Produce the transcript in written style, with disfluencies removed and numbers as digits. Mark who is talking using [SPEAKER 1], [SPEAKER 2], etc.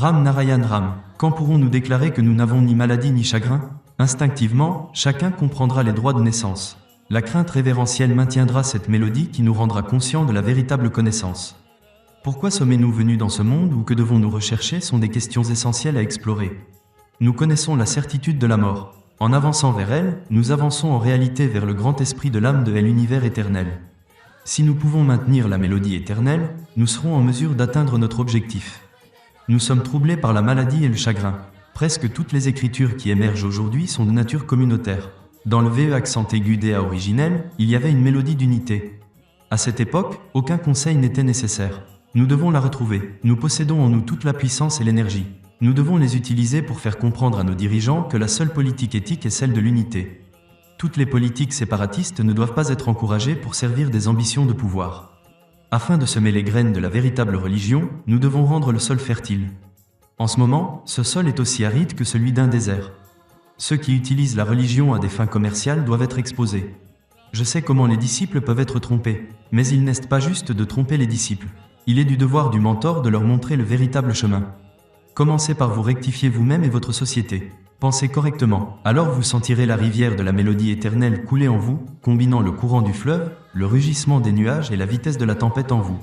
[SPEAKER 1] Ram Narayan Ram. Quand pourrons-nous déclarer que nous n'avons ni maladie ni chagrin? Instinctivement, chacun comprendra les droits de naissance. La crainte révérentielle maintiendra cette mélodie qui nous rendra conscients de la véritable connaissance. Pourquoi sommes-nous venus dans ce monde ou que devons-nous rechercher sont des questions essentielles à explorer. Nous connaissons la certitude de la mort. En avançant vers elle, nous avançons en réalité vers le grand esprit de l'âme de l'univers éternel. Si nous pouvons maintenir la mélodie éternelle, nous serons en mesure d'atteindre notre objectif. Nous sommes troublés par la maladie et le chagrin. Presque toutes les écritures qui émergent aujourd'hui sont de nature communautaire. Dans le VE accent aigu DA originel, il y avait une mélodie d'unité. À cette époque, aucun conseil n'était nécessaire. Nous devons la retrouver. Nous possédons en nous toute la puissance et l'énergie. Nous devons les utiliser pour faire comprendre à nos dirigeants que la seule politique éthique est celle de l'unité. Toutes les politiques séparatistes ne doivent pas être encouragées pour servir des ambitions de pouvoir. Afin de semer les graines de la véritable religion, nous devons rendre le sol fertile. En ce moment, ce sol est aussi aride que celui d'un désert. Ceux qui utilisent la religion à des fins commerciales doivent être exposés. Je sais comment les disciples peuvent être trompés, mais il n'est pas juste de tromper les disciples. Il est du devoir du mentor de leur montrer le véritable chemin. Commencez par vous rectifier vous-même et votre société. Pensez correctement, alors vous sentirez la rivière de la mélodie éternelle couler en vous, combinant le courant du fleuve, le rugissement des nuages et la vitesse de la tempête en vous.